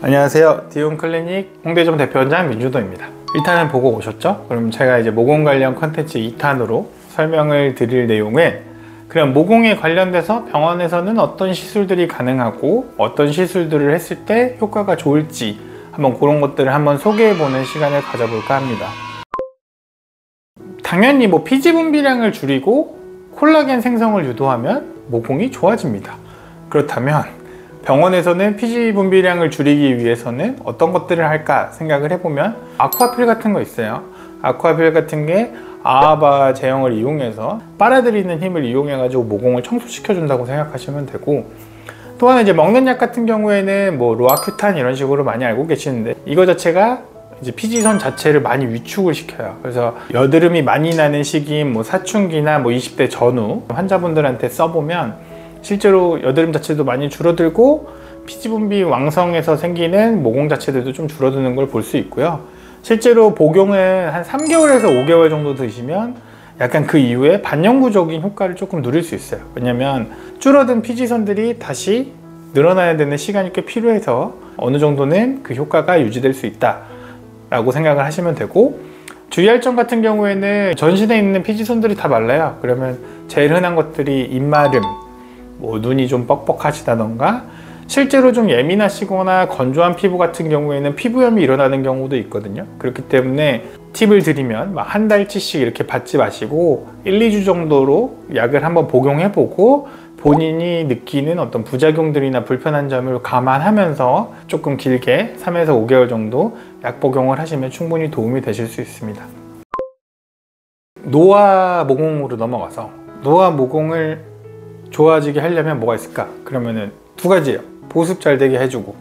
안녕하세요. 디온클리닉 홍대점 대표원장 민주도입니다. 1탄을 보고 오셨죠? 그럼 제가 이제 모공 관련 컨텐츠 2탄으로 설명을 드릴 내용은 그럼 모공에 관련돼서 병원에서는 어떤 시술들이 가능하고 어떤 시술들을 했을 때 효과가 좋을지 한번 그런 것들을 한번 소개해보는 시간을 가져볼까 합니다. 당연히 피지 분비량을 줄이고 콜라겐 생성을 유도하면 모공이 좋아집니다. 그렇다면 병원에서는 피지 분비량을 줄이기 위해서는 어떤 것들을 할까 생각을 해보면 아쿠아필 같은 거 있어요. 아쿠아필 같은 게 아아바 제형을 이용해서 빨아들이는 힘을 이용해 가지고 모공을 청소시켜 준다고 생각하시면 되고, 또 하나 이제 먹는 약 같은 경우에는 로아큐탄 이런 식으로 많이 알고 계시는데, 이거 자체가 이제 피지선 자체를 많이 위축을 시켜요. 그래서 여드름이 많이 나는 시기인 사춘기나 20대 전후 환자분들한테 써보면 실제로 여드름 자체도 많이 줄어들고 피지 분비 왕성해서 생기는 모공 자체들도 좀 줄어드는 걸 볼 수 있고요. 실제로 복용을 한 3개월에서 5개월 정도 드시면 약간 그 이후에 반영구적인 효과를 조금 누릴 수 있어요. 왜냐면 줄어든 피지선들이 다시 늘어나야 되는 시간이 꽤 필요해서 어느 정도는 그 효과가 유지될 수 있다 라고 생각을 하시면 되고, 주의할 점 같은 경우에는 전신에 있는 피지선들이 다 말라요. 그러면 제일 흔한 것들이 입마름, 눈이 좀 뻑뻑하시다던가, 실제로 좀 예민하시거나 건조한 피부 같은 경우에는 피부염이 일어나는 경우도 있거든요. 그렇기 때문에 팁을 드리면 한 달치씩 이렇게 받지 마시고 1, 2주 정도로 약을 한번 복용해보고 본인이 느끼는 어떤 부작용들이나 불편한 점을 감안하면서 조금 길게 3에서 5개월 정도 약 복용을 하시면 충분히 도움이 되실 수 있습니다. 노화 모공으로 넘어가서, 노화 모공을 좋아지게 하려면 뭐가 있을까? 그러면은 두 가지예요. 보습 잘 되게 해주고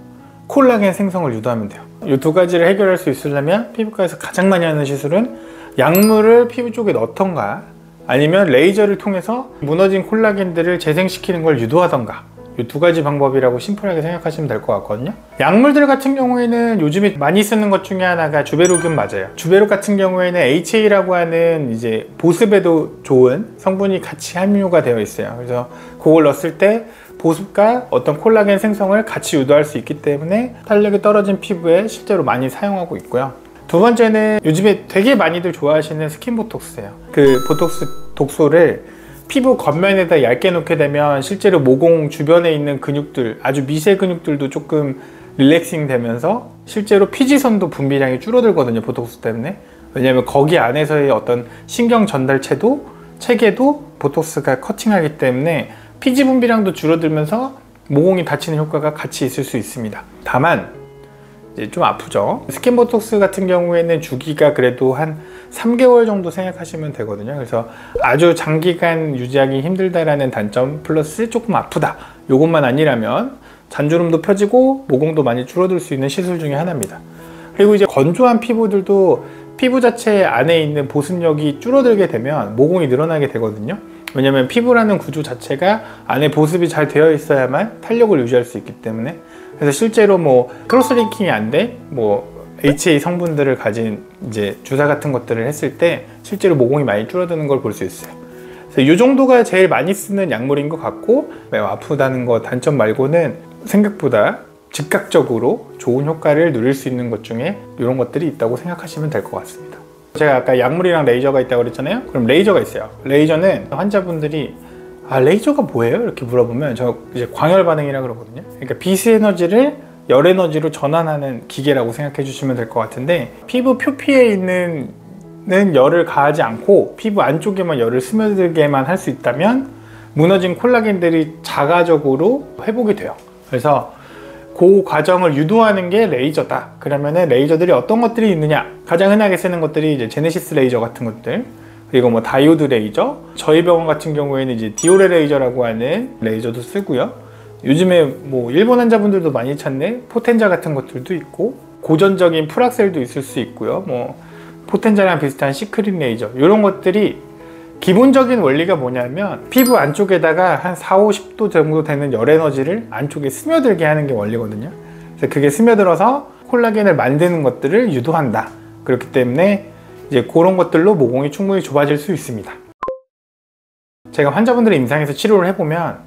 콜라겐 생성을 유도하면 돼요. 이 두 가지를 해결할 수 있으려면 피부과에서 가장 많이 하는 시술은 약물을 피부 쪽에 넣던가 아니면 레이저를 통해서 무너진 콜라겐들을 재생시키는 걸 유도하던가, 이 두 가지 방법이라고 심플하게 생각하시면 될 것 같거든요. 약물들 같은 경우에는 요즘에 많이 쓰는 것 중에 하나가 주베록은 맞아요. 주베록 같은 경우에는 HA라고 하는 이제 보습에도 좋은 성분이 같이 함유가 되어 있어요. 그래서 그걸 넣었을 때 보습과 어떤 콜라겐 생성을 같이 유도할 수 있기 때문에 탄력이 떨어진 피부에 실제로 많이 사용하고 있고요. 두 번째는 요즘에 되게 많이들 좋아하시는 스킨 보톡스예요. 그 보톡스 독소를 피부 겉면에다 얇게 놓게 되면 실제로 모공 주변에 있는 근육들, 아주 미세 근육들도 조금 릴렉싱 되면서 실제로 피지선도 분비량이 줄어들거든요, 보톡스 때문에. 왜냐하면 거기 안에서의 어떤 신경 전달체도, 체계도 보톡스가 커팅하기 때문에 피지 분비량도 줄어들면서 모공이 닫히는 효과가 같이 있을 수 있습니다. 다만 이제 좀 아프죠. 스킨 보톡스 같은 경우에는 주기가 그래도 한 3개월 정도 생각하시면 되거든요. 그래서 아주 장기간 유지하기 힘들다라는 단점 플러스 조금 아프다, 요것만 아니라면 잔주름도 펴지고 모공도 많이 줄어들 수 있는 시술 중에 하나입니다. 그리고 이제 건조한 피부들도 피부 자체 안에 있는 보습력이 줄어들게 되면 모공이 늘어나게 되거든요. 왜냐면 피부라는 구조 자체가 안에 보습이 잘 되어 있어야만 탄력을 유지할 수 있기 때문에. 그래서 실제로 크로스링킹이 안 돼 HA 성분들을 가진 이제 주사 같은 것들을 했을 때 실제로 모공이 많이 줄어드는 걸 볼 수 있어요. 그래서 이 정도가 제일 많이 쓰는 약물인 것 같고, 매우 아프다는 거 단점 말고는 생각보다 즉각적으로 좋은 효과를 누릴 수 있는 것 중에 이런 것들이 있다고 생각하시면 될 것 같습니다. 제가 아까 약물이랑 레이저가 있다고 그랬잖아요. 그럼 레이저가 있어요. 레이저는 환자분들이 레이저가 뭐예요? 이렇게 물어보면 저 이제 광열 반응이라 그러거든요. 그러니까 비스에너지를 열에너지로 전환하는 기계라고 생각해 주시면 될 것 같은데, 피부 표피에 있는 열을 가하지 않고 피부 안쪽에만 열을 스며들게만 할 수 있다면 무너진 콜라겐들이 자가적으로 회복이 돼요. 그래서 그 과정을 유도하는 게 레이저다. 그러면은 레이저들이 어떤 것들이 있느냐? 가장 흔하게 쓰는 것들이 이제 제네시스 레이저 같은 것들, 그리고 다이오드 레이저, 저희 병원 같은 경우에는 이제 디오레 레이저라고 하는 레이저도 쓰고요. 요즘에 일본 환자분들도 많이 찾는 포텐자 같은 것들도 있고, 고전적인 프락셀도 있을 수 있고요. 포텐자랑 비슷한 시크릿 레이저, 이런 것들이 기본적인 원리가 뭐냐면 피부 안쪽에다가 한 4, 50도 정도 되는 열 에너지를 안쪽에 스며들게 하는 게 원리거든요. 그래서 그게 스며들어서 콜라겐을 만드는 것들을 유도한다. 그렇기 때문에 이제 그런 것들로 모공이 충분히 좁아질 수 있습니다. 제가 환자분들의 임상에서 치료를 해보면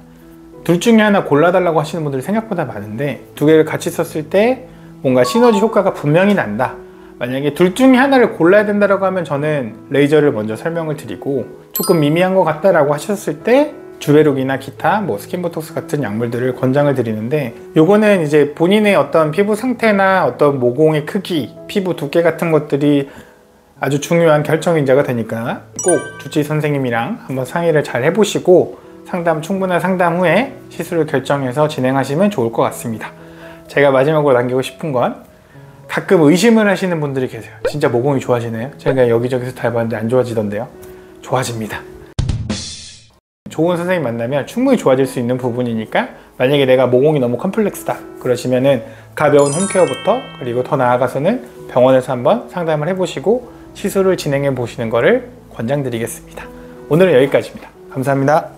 둘 중에 하나 골라달라고 하시는 분들이 생각보다 많은데, 두 개를 같이 썼을 때 뭔가 시너지 효과가 분명히 난다. 만약에 둘 중에 하나를 골라야 된다고 하면 저는 레이저를 먼저 설명을 드리고, 조금 미미한 것 같다라고 하셨을 때 주베룩이나 기타 스킨보톡스 같은 약물들을 권장을 드리는데, 요거는 이제 본인의 어떤 피부 상태나 어떤 모공의 크기, 피부 두께 같은 것들이 아주 중요한 결정인자가 되니까 꼭 주治선생님이랑 한번 상의를 잘 해보시고 충분한 상담 후에 시술을 결정해서 진행하시면 좋을 것 같습니다. 제가 마지막으로 남기고 싶은 건, 가끔 의심을 하시는 분들이 계세요. 진짜 모공이 좋아지나요? 제가 여기저기서 다 해봤는데 안 좋아지던데요. 좋아집니다. 좋은 선생님 만나면 충분히 좋아질 수 있는 부분이니까, 만약에 내가 모공이 너무 컴플렉스다 그러시면은 가벼운 홈케어부터, 그리고 더 나아가서는 병원에서 한번 상담을 해보시고 시술을 진행해 보시는 것을 권장드리겠습니다. 오늘은 여기까지입니다. 감사합니다.